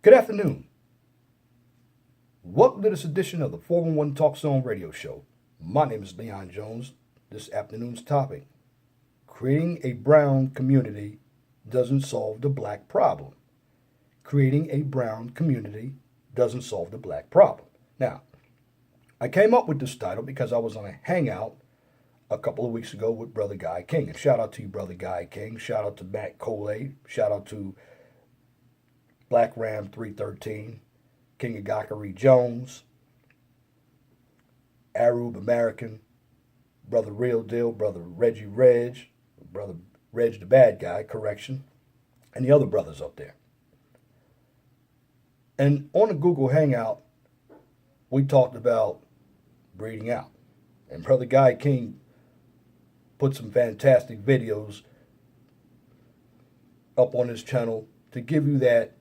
Good afternoon. Welcome to this edition of the 411 Talk Zone radio show. My name is Leon Jones. This afternoon's topic: creating a brown community doesn't solve the black problem. Creating a brown community doesn't solve the black problem. Now, I came up with this title because I was on a hangout a couple of weeks ago with Brother Guy King. And shout out to you, Brother Guy King. Shout out to Matt Coley. Shout out to Black Ram 313, King of Gockery Jones, Arub American, Brother Real Deal, Brother Reggie Reg, Brother Reg the Bad Guy, correction, and the other brothers up there. And on the Google Hangout, we talked about breeding out. And Brother Guy King put some fantastic videos up on his channel to give you that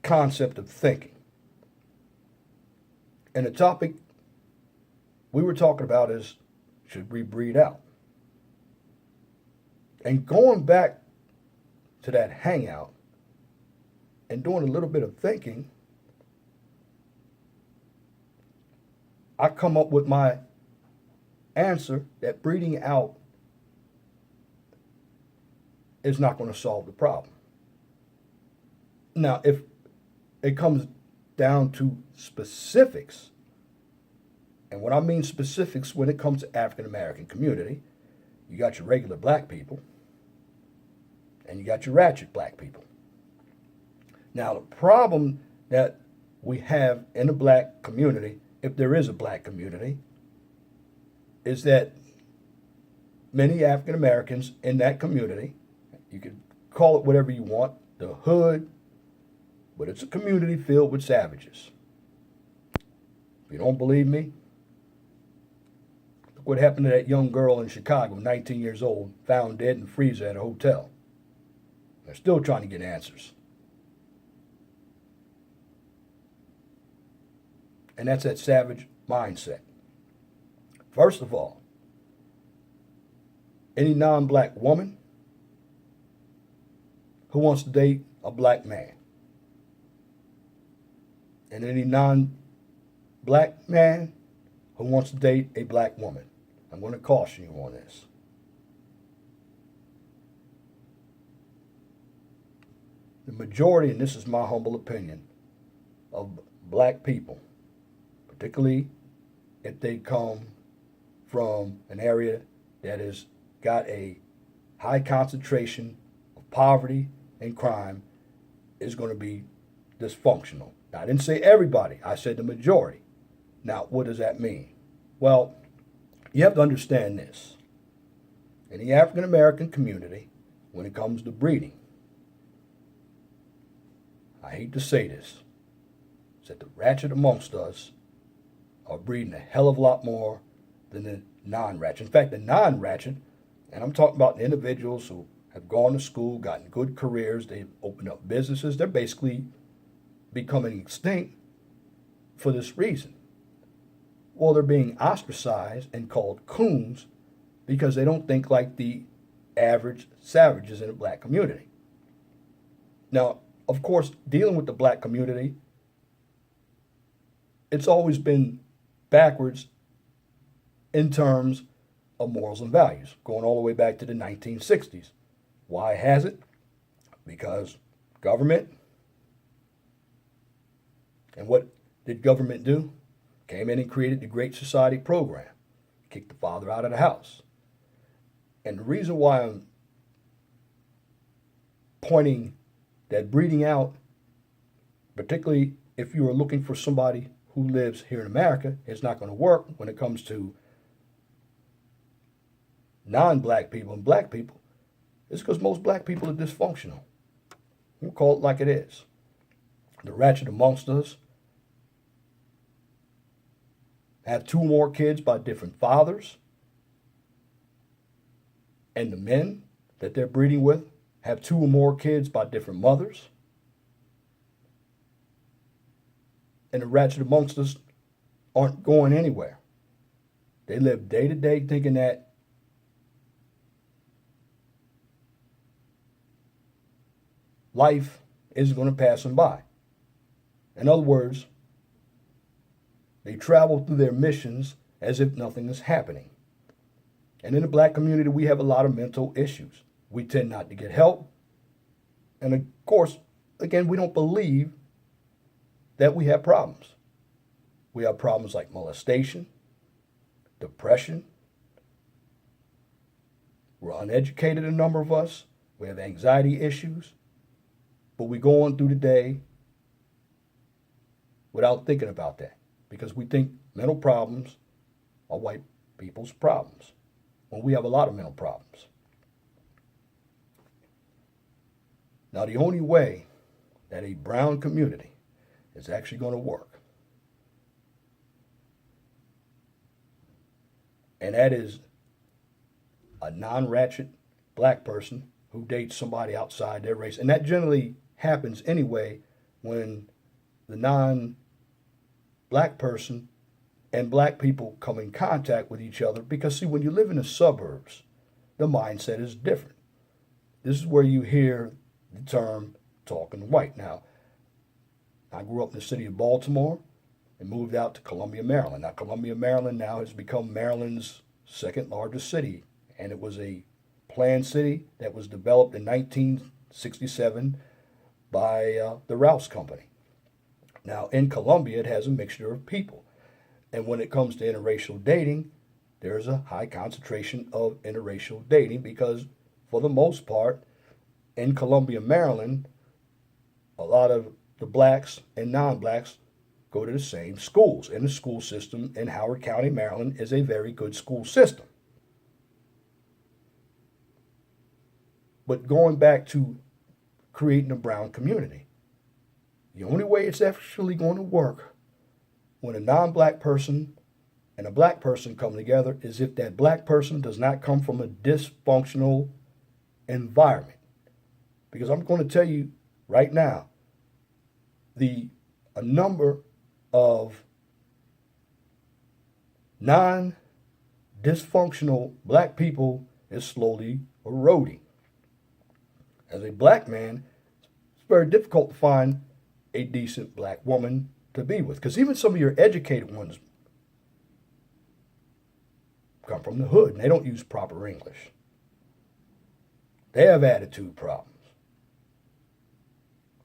concept of thinking. And the topic we were talking about is, should we breed out? And going back to that hangout and doing a little bit of thinking, I come up with my answer that breeding out is not going to solve the problem. Now, if it comes down to specifics, and what I mean specifics when it comes to African American community, you got your regular black people and you got your ratchet black people. Now, the problem that we have in the black community, if there is a black community, is that many African Americans in that community, you can call it whatever you want, the hood, but it's a community filled with savages. If you don't believe me, look what happened to that young girl in Chicago, 19 years old, found dead in a freezer at a hotel. They're still trying to get answers. And that's that savage mindset. First of all, any non-black woman who wants to date a black man, and any non-black man who wants to date a black woman, I'm going to caution you on this. The majority, and this is my humble opinion, of black people, particularly if they come from an area that has got a high concentration of poverty and crime, is going to be dysfunctional. Now, I didn't say everybody. I said the majority. Now, what does that mean? Well, you have to understand this. In the African American community, when it comes to breeding, I hate to say this, is that the ratchet amongst us are breeding a hell of a lot more than the non-ratchet. In fact, the non-ratchet, and I'm talking about the individuals who have gone to school, gotten good careers, they've opened up businesses, they're basically becoming extinct for this reason. Well, they're being ostracized and called coons because they don't think like the average savages in the black community. Now, of course, dealing with the black community, it's always been backwards in terms of morals and values, going all the way back to the 1960s. Why has it? Because government. And what did government do? Came in and created the Great Society program, kicked the father out of the house. And the reason why I'm pointing that breeding out, particularly if you are looking for somebody who lives here in America, is not going to work when it comes to non-black people and black people, is because most black people are dysfunctional. We'll call it like it is. The ratchet amongst us have two more kids by different fathers, and the men that they're breeding with have two or more kids by different mothers. And the ratchet amongst us aren't going anywhere. They live day to day thinking that life is going to pass them by. In other words, they travel through their missions as if nothing is happening. And in the black community, we have a lot of mental issues. We tend not to get help. And of course, again, we don't believe that we have problems. We have problems like molestation, depression. We're uneducated, a number of us. We have anxiety issues. But we go on through the day without thinking about that because we think mental problems are white people's problems when we have a lot of mental problems. Now, the only way that a brown community is actually going to work, and that is a non-ratchet black person who dates somebody outside their race. And that generally happens anyway when the non-black person and black people come in contact with each other. Because, see, when you live in the suburbs, the mindset is different. This is where you hear the term talking white. Now, I grew up in the city of Baltimore and moved out to Columbia, Maryland. Now, Columbia, Maryland now has become Maryland's second largest city. And it was a planned city that was developed in 1967 by the Rouse Company. Now, in Columbia, it has a mixture of people. And when it comes to interracial dating, there's a high concentration of interracial dating because, for the most part, in Columbia, Maryland, a lot of the blacks and non-blacks go to the same schools. And the school system in Howard County, Maryland, is a very good school system. But going back to creating a brown community, the only way it's actually going to work when a non-black person and a black person come together is if that black person does not come from a dysfunctional environment. Because I'm going to tell you right now, a number of non-dysfunctional black people is slowly eroding. As a black man, it's very difficult to find a decent black woman to be with. Because even some of your educated ones come from the hood and they don't use proper English. They have attitude problems.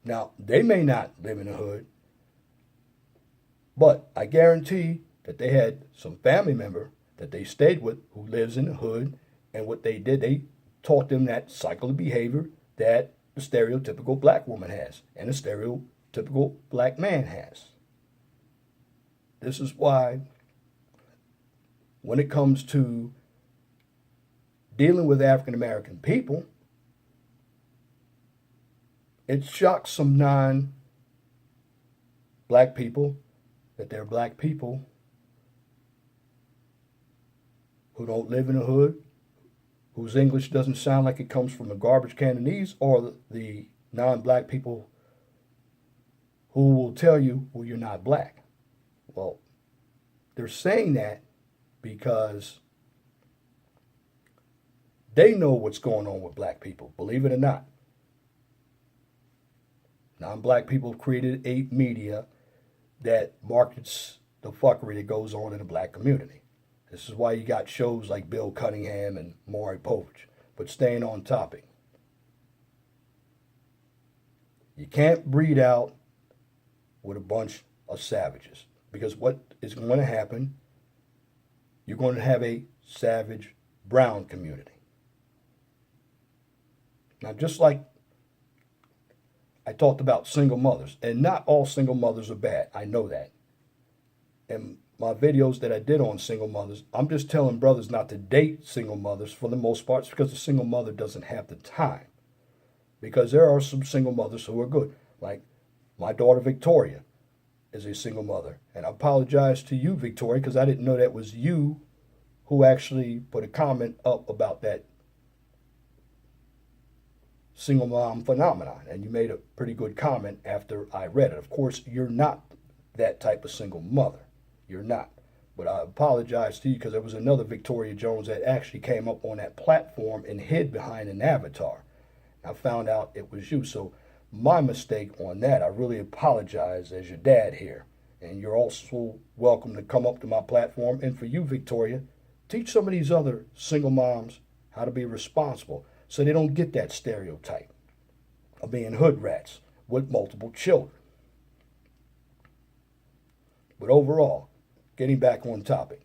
Now, they may not live in the hood, but I guarantee that they had some family member that they stayed with who lives in the hood, and what they did, they taught them that cycle of behavior that the stereotypical black woman has and the stereotypical black man has. This is why when it comes to dealing with African American people, it shocks some non-black people that they're black people who don't live in the hood, whose English doesn't sound like it comes from a garbage Cantonese, or the non-black people who will tell you, well, you're not black. Well, they're saying that because they know what's going on with black people, believe it or not. Non-black people have created a media that markets the fuckery that goes on in the black community. This is why you got shows like Bill Cunningham and Maury Povich. But staying on topic, you can't breed out with a bunch of savages, because what is going to happen, you're going to have a savage brown community. Now, just like I talked about single mothers, and not all single mothers are bad. I know that. And my videos that I did on single mothers, I'm just telling brothers not to date single mothers for the most part, because the single mother doesn't have the time. Because there are some single mothers who are good. Like my daughter Victoria is a single mother. And I apologize to you, Victoria, because I didn't know that was you who actually put a comment up about that single mom phenomenon. And you made a pretty good comment after I read it. Of course, you're not that type of single mother. You're not. But I apologize to you, because there was another Victoria Jones that actually came up on that platform and hid behind an avatar. I found out it was you. So my mistake on that. I really apologize as your dad here. And you're also welcome to come up to my platform. And for you, Victoria, teach some of these other single moms how to be responsible so they don't get that stereotype of being hood rats with multiple children. But overall, getting back on topic,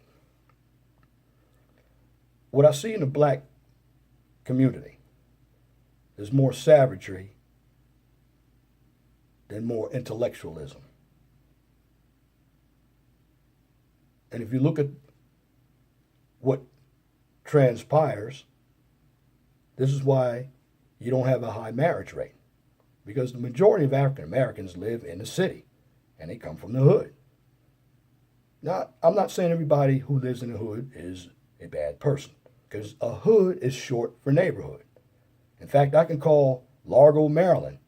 what I see in the black community is more savagery than more intellectualism. And if you look at what transpires, this is why you don't have a high marriage rate. Because the majority of African Americans live in the city and they come from the hood. Now, I'm not saying everybody who lives in the hood is a bad person, because a hood is short for neighborhood. In fact, I can call Largo, Maryland,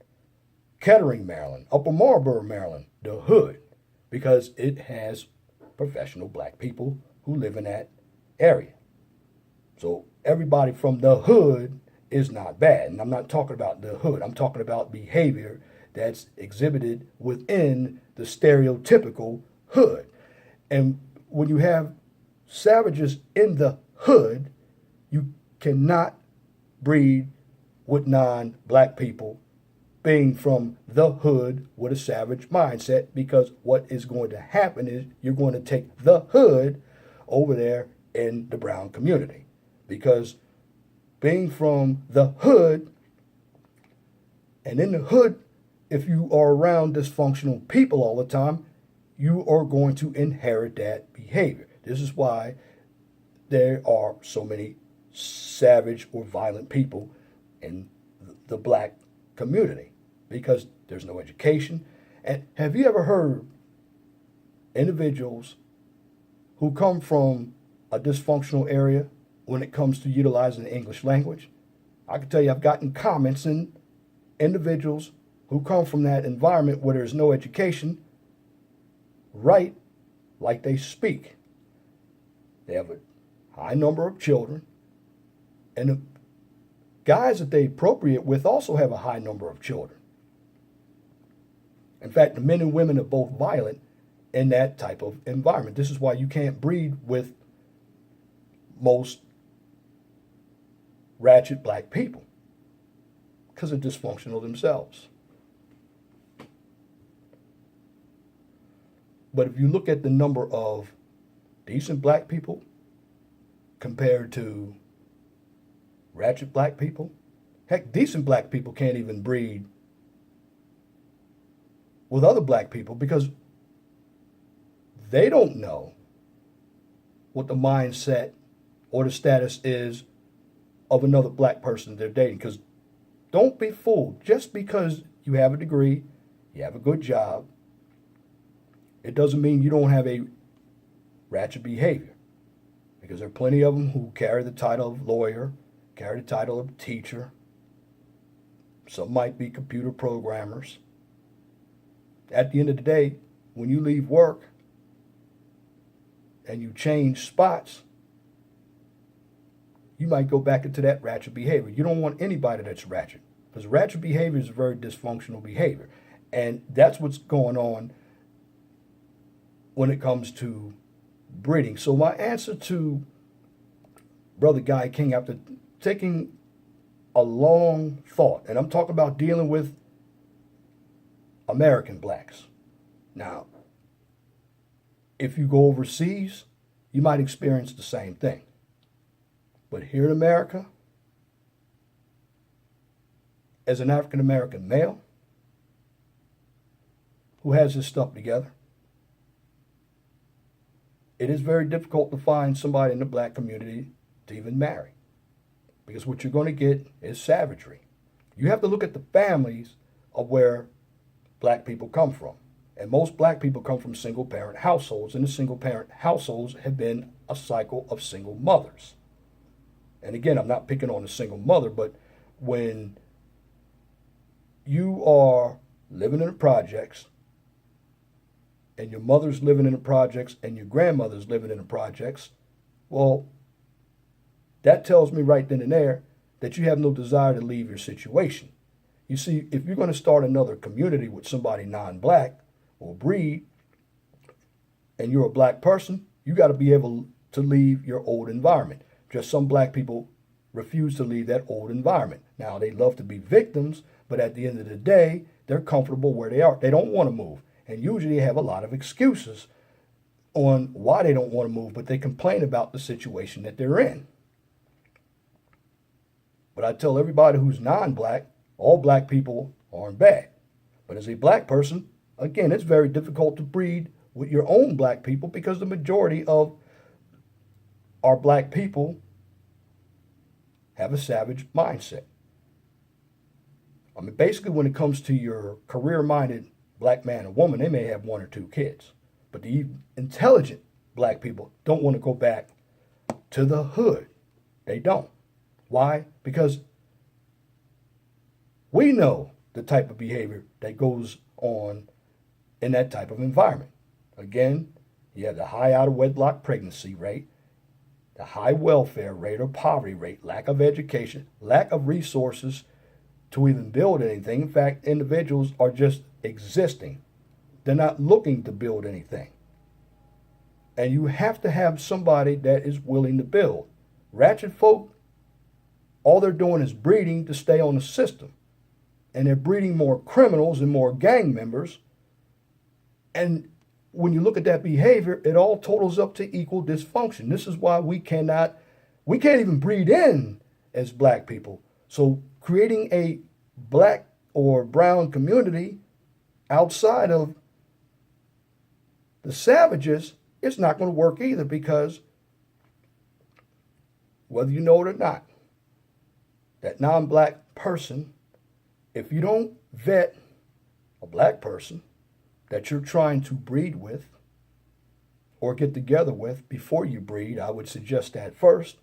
Kettering, Maryland, Upper Marlboro, Maryland, the hood, because it has professional black people who live in that area. So everybody from the hood is not bad. And I'm not talking about the hood. I'm talking about behavior that's exhibited within the stereotypical hood. And when you have savages in the hood, you cannot breed with non-black people being from the hood with a savage mindset, because what is going to happen is you're going to take the hood over there in the brown community. Because being from the hood, and in the hood, if you are around dysfunctional people all the time, you are going to inherit that behavior. This is why there are so many savage or violent people in the black community, because there's no education. And have you ever heard individuals who come from a dysfunctional area when it comes to utilizing the English language? I can tell you I've gotten comments in individuals who come from that environment where there's no education write like they speak. They have a high number of children, and the guys that they appropriate with also have a high number of children. In fact, the men and women are both violent in that type of environment. This is why you can't breed with most ratchet black people, because they're dysfunctional themselves. But if you look at the number of decent black people compared to ratchet black people, heck, decent black people can't even breed with other black people because they don't know what the mindset or the status is of another black person they're dating. Because don't be fooled. Just because you have a degree, you have a good job, it doesn't mean you don't have a ratchet behavior. Because there are plenty of them who carry the title of lawyer, carry the title of teacher. Some might be computer programmers. At the end of the day, when you leave work and you change spots, you might go back into that ratchet behavior. You don't want anybody that's ratchet, because ratchet behavior is very dysfunctional behavior. And that's what's going on when it comes to breeding. So my answer to Brother Guy King, after taking a long thought, and I'm talking about dealing with American blacks. Now, if you go overseas, you might experience the same thing. But here in America, as an African American male who has his stuff together, it is very difficult to find somebody in the black community to even marry. Because what you're going to get is savagery. You have to look at the families of where black people come from. And most black people come from single parent households, and the single parent households have been a cycle of single mothers. And again, I'm not picking on a single mother, but when you are living in the projects, and your mother's living in the projects, and your grandmother's living in the projects, well, that tells me right then and there that you have no desire to leave your situation. You see, if you're going to start another community with somebody non-black or breed, and you're a black person, you got to be able to leave your old environment. Just some black people refuse to leave that old environment. Now, they love to be victims, but at the end of the day, they're comfortable where they are. They don't want to move. And usually they have a lot of excuses on why they don't want to move, but they complain about the situation that they're in. But I tell everybody who's non-black, all black people aren't bad. But as a black person, again, it's very difficult to breed with your own black people because the majority of our black people have a savage mindset. I mean, basically, when it comes to your career-minded black man or woman, they may have 1 or 2 kids. But the intelligent black people don't want to go back to the hood. They don't. Why? Because we know the type of behavior that goes on in that type of environment. Again, you have the high out-of-wedlock pregnancy rate, the high welfare rate or poverty rate, lack of education, lack of resources to even build anything. In fact, individuals are just existing. They're not looking to build anything. And you have to have somebody that is willing to build. Ratchet folk, all they're doing is breeding to stay on the system. And they're breeding more criminals and more gang members. And when you look at that behavior, it all totals up to equal dysfunction. This is why we can't even breed in as black people. So creating a black or brown community outside of the savages, it's not going to work either, because whether you know it or not, that non-black person, if you don't vet a black person that you're trying to breed with or get together with before you breed, I would suggest that first.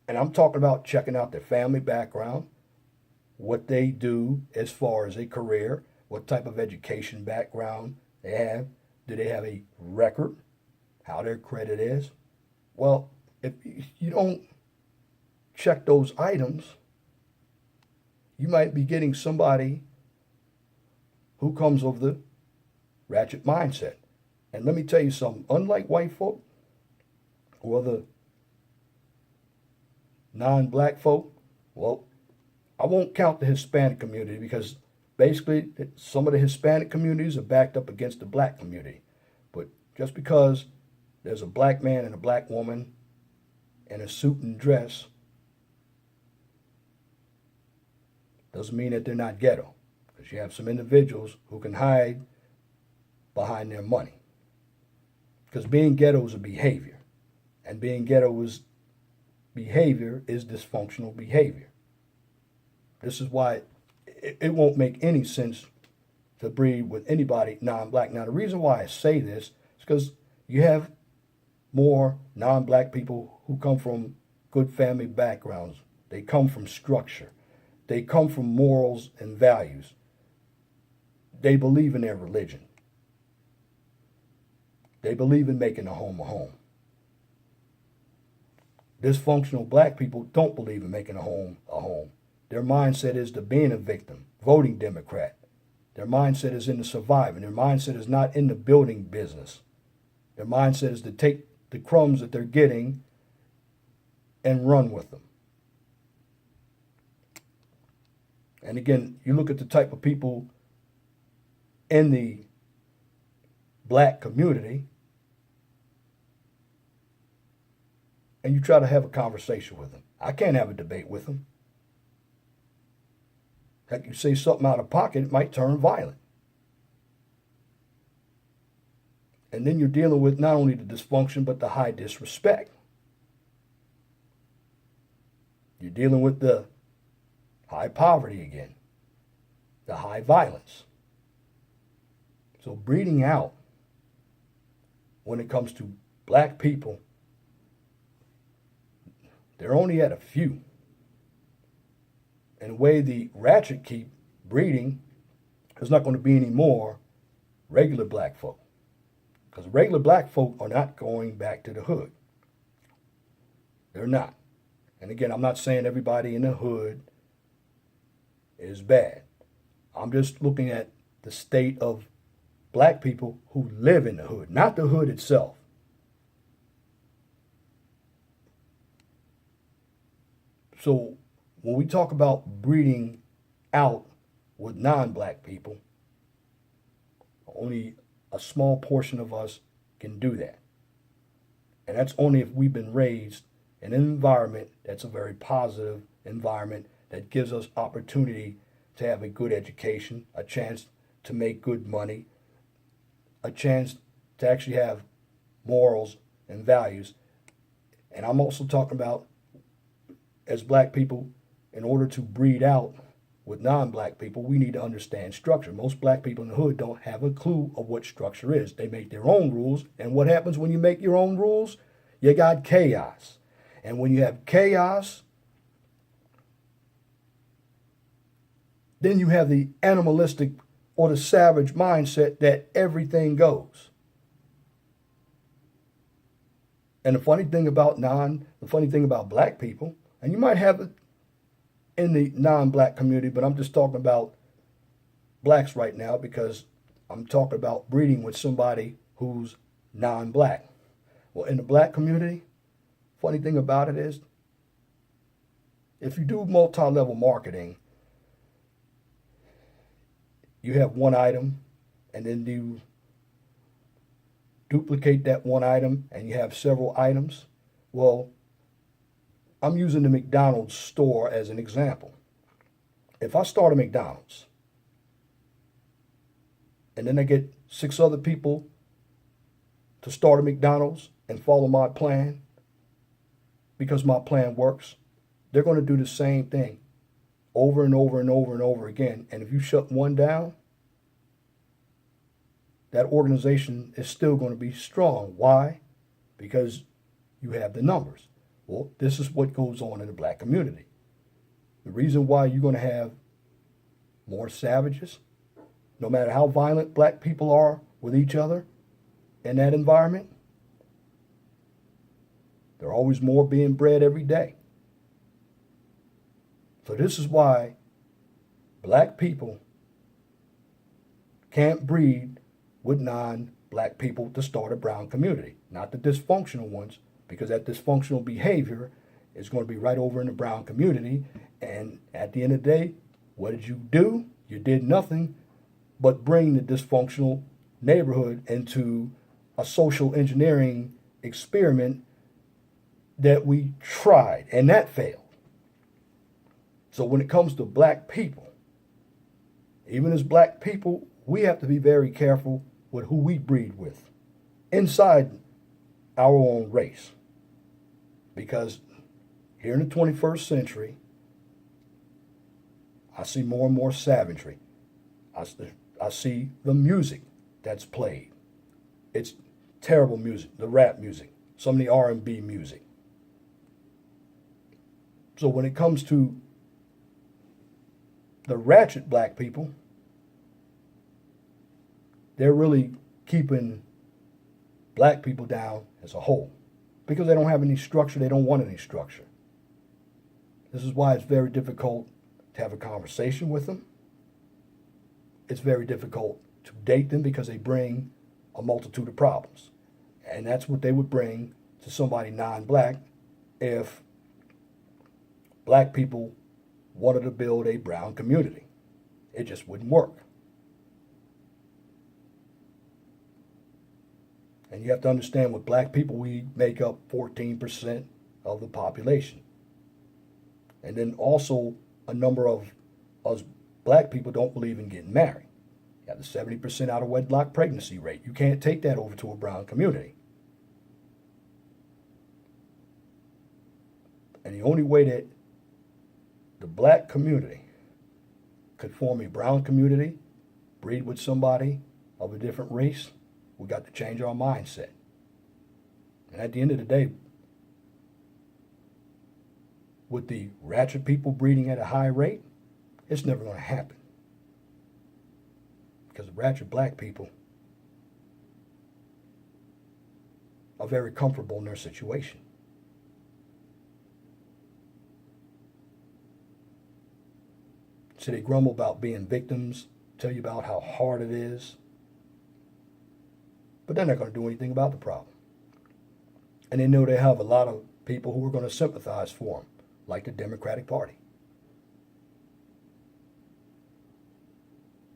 And I'm talking about checking out their family background, what they do as far as a career, what type of education background they have. Do they have a record? How their credit is? Well, if you don't check those items, you might be getting somebody who comes of the ratchet mindset. And let me tell you something, unlike white folk or the non-black folk, well, I won't count the Hispanic community, because basically some of the Hispanic communities are backed up against the black community. But just because there's a black man and a black woman in a suit and dress doesn't mean that they're not ghetto, because you have some individuals who can hide behind their money. Because being ghetto is a behavior, and being ghetto is behavior is dysfunctional behavior. This is why it won't make any sense to breed with anybody non-black. Now, the reason why I say this is because you have more non-black people who come from good family backgrounds. They come from structure. They come from morals and values. They believe in their religion. They believe in making a home a home. Dysfunctional black people don't believe in making a home a home. Their mindset is to being a victim, voting Democrat. Their mindset is into surviving. Their mindset is not in the building business. Their mindset is to take the crumbs that they're getting and run with them. And again, you look at the type of people in the black community, and you try to have a conversation with them. I can't have a debate with them. Heck, you say something out of pocket, it might turn violent. And then you're dealing with not only the dysfunction, but the high disrespect. You're dealing with the high poverty again, the high violence. So breeding out, when it comes to black people, they're only at a few. And the way the ratchet keep breeding, there's not going to be any more regular black folk. Because regular black folk are not going back to the hood. They're not. And again, I'm not saying everybody in the hood is bad. I'm just looking at the state of black people who live in the hood, not the hood itself. So when we talk about breeding out with non-black people, only a small portion of us can do that. And that's only if we've been raised in an environment that's a very positive environment that gives us opportunity to have a good education, a chance to make good money, a chance to actually have morals and values. And I'm also talking about, as black people, in order to breed out with non-black people, we need to understand structure. Most black people in the hood don't have a clue of what structure is. They make their own rules. And what happens when you make your own rules? You got chaos. And when you have chaos, then you have the animalistic or the savage mindset that everything goes. And the funny thing about black people, and you might have it in the non-black community, but I'm just talking about blacks right now because I'm talking about breeding with somebody who's non-black. Well, in the black community, funny thing about it is, if you do multi-level marketing, you have one item and then you duplicate that one item and you have several items. Well, I'm using the McDonald's store as an example. If I start a McDonald's and then I get 6 other people to start a McDonald's and follow my plan because my plan works, they're going to do the same thing over and over and over and over again. And if you shut one down, that organization is still going to be strong. Why? Because you have the numbers. Well, this is what goes on in the black community. The reason why you're going to have more savages, no matter how violent black people are with each other in that environment, there are always more being bred every day. So this is why black people can't breed with non-black people to start a brown community. Not the dysfunctional ones, because that dysfunctional behavior is going to be right over in the brown community. And at the end of the day, what did you do? You did nothing but bring the dysfunctional neighborhood into a social engineering experiment that we tried, and that failed. So when it comes to black people, even as black people, we have to be very careful with who we breed with inside our own race. Because here in the 21st century, I see more and more savagery. I see the music that's played. It's terrible music, the rap music, some of the R&B music. So when it comes to the ratchet black people, they're really keeping black people down as a whole because they don't have any structure. They don't want any structure. This is why it's very difficult to have a conversation with them. It's very difficult to date them because they bring a multitude of problems. And that's what they would bring to somebody non-black if black people wanted to build a brown community. It just wouldn't work. And you have to understand, with black people, we make up 14% of the population. And then also a number of us black people don't believe in getting married. You have the 70% out of wedlock pregnancy rate. You can't take that over to a brown community. And the only way that the black community could form a brown community, breed with somebody of a different race, we got to change our mindset. And at the end of the day, with the ratchet people breeding at a high rate, it's never going to happen. Because the ratchet black people are very comfortable in their situation. So they grumble about being victims, tell you about how hard it is, but they're not going to do anything about the problem. And they know they have a lot of people who are going to sympathize for them, like the Democratic Party.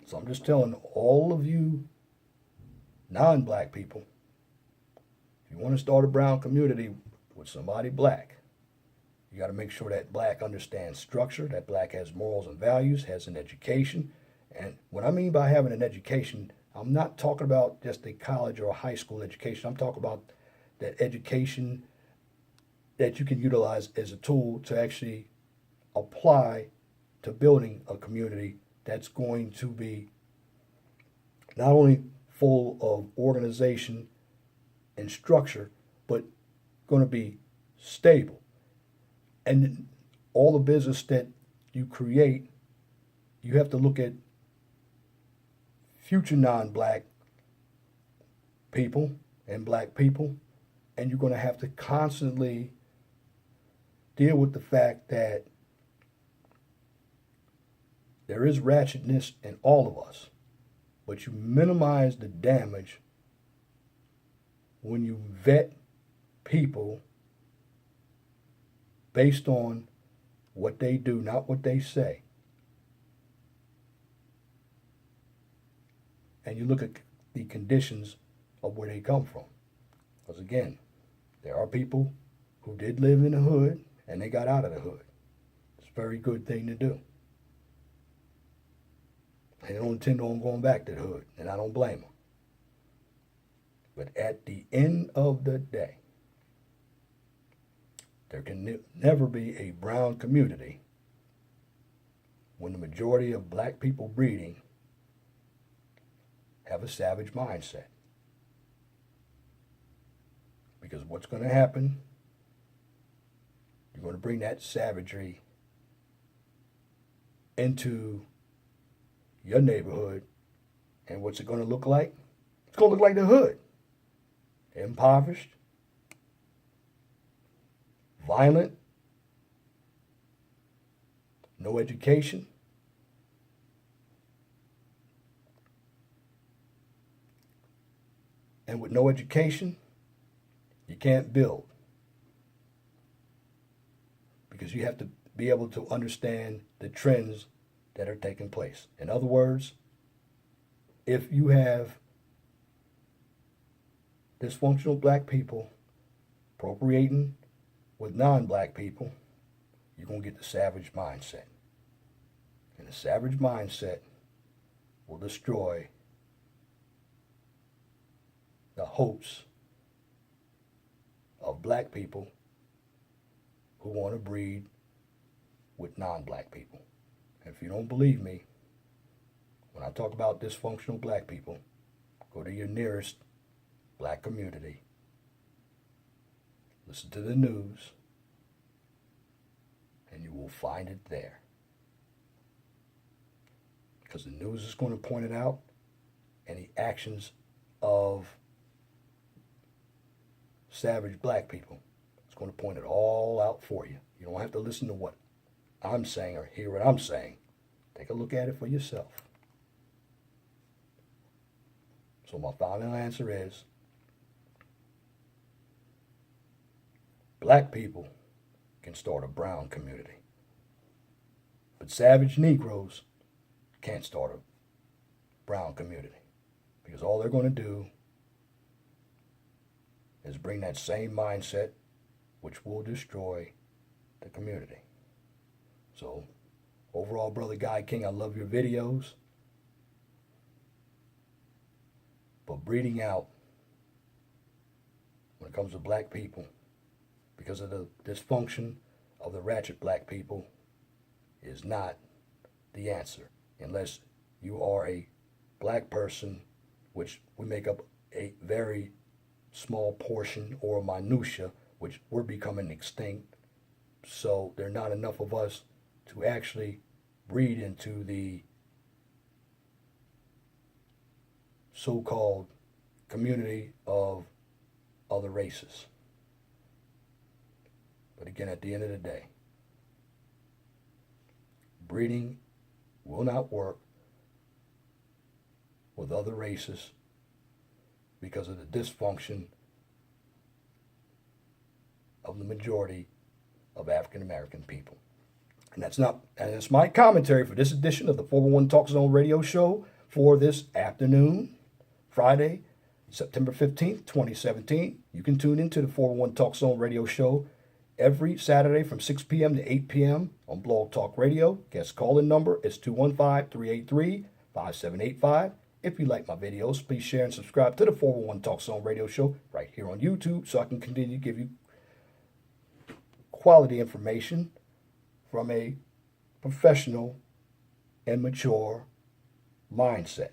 So I'm just telling all of you non-black people, if you want to start a brown community with somebody black, you got to make sure that black understands structure, that black has morals and values, has an education. And what I mean by having an education, I'm not talking about just a college or a high school education. I'm talking about that education that you can utilize as a tool to actually apply to building a community that's going to be not only full of organization and structure, but going to be stable. And all the business that you create, you have to look at future non-black people and black people, and you're going to have to constantly deal with the fact that there is ratchetness in all of us, but you minimize the damage when you vet people based on what they do, not what they say. And you look at the conditions of where they come from. Because again, there are people who did live in the hood and they got out of the hood. It's a very good thing to do. They don't intend on going back to the hood, and I don't blame them. But at the end of the day, there can never be a brown community when the majority of black people breeding have a savage mindset. Because what's going to happen, you're going to bring that savagery into your neighborhood, and what's it going to look like? It's going to look like the hood. Impoverished, violent, no education, and with no education, you can't build, because you have to be able to understand the trends that are taking place. In other words, if you have dysfunctional black people appropriating with non-black people, you're going to get the savage mindset. And the savage mindset will destroy the hopes of black people who want to breed with non-black people. And if you don't believe me, when I talk about dysfunctional black people, go to your nearest black community, listen to the news, and you will find it there. Because the news is going to point it out, and the actions of savage black people is going to point it all out for you. You don't have to listen to what I'm saying or hear what I'm saying. Take a look at it for yourself. So my final answer is, black people can start a brown community, but savage Negroes can't start a brown community, because all they're going to do is bring that same mindset, which will destroy the community. So overall, Brother Guy King, I love your videos, but breeding out when it comes to black people, because of the dysfunction of the ratchet black people, is not the answer, unless you are a black person, which we make up a very small portion or minutia, which we're becoming extinct. So there are not enough of us to actually breed into the so-called community of other races. But again, at the end of the day, breeding will not work with other races because of the dysfunction of the majority of African American people. And that's my commentary for this edition of the 411 Talk Zone radio show for this afternoon, Friday, September 15th, 2017. You can tune into the 411 Talk Zone radio show every Saturday from 6 p.m. to 8 p.m. on Blog Talk Radio. Guest call-in number is 215-383-5785. If you like my videos, please share and subscribe to the 411 Talk Zone radio show right here on YouTube so I can continue to give you quality information from a professional and mature mindset.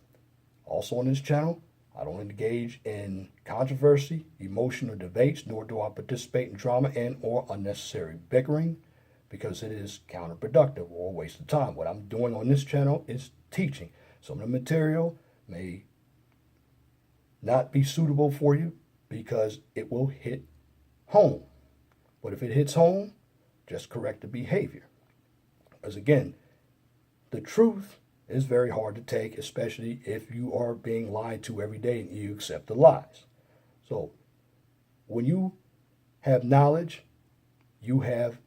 Also on this channel, I don't engage in controversy, emotional debates, nor do I participate in drama and or unnecessary bickering because it is counterproductive or a waste of time. What I'm doing on this channel is teaching. Some of the material may not be suitable for you because it will hit home. But if it hits home, just correct the behavior. Because again, the truth is very hard to take, especially if you are being lied to every day and you accept the lies. So when you have knowledge, you have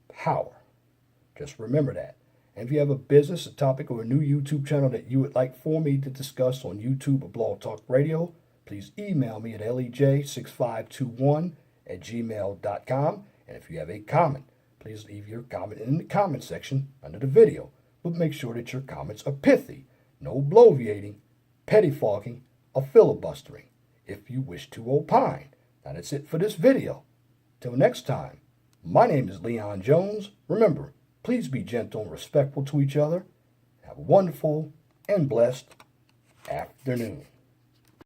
power. Just remember that. And if you have a business, a topic, or a new YouTube channel that you would like for me to discuss on YouTube or Blog Talk Radio, please email me at lej6521@gmail.com. And if you have a comment, please leave your comment in the comment section under the video. But make sure that your comments are pithy, no bloviating, pettifogging, or filibustering if you wish to opine. Now that's it for this video. Till next time, my name is Leon Jones. Remember, please be gentle and respectful to each other. Have a wonderful and blessed afternoon.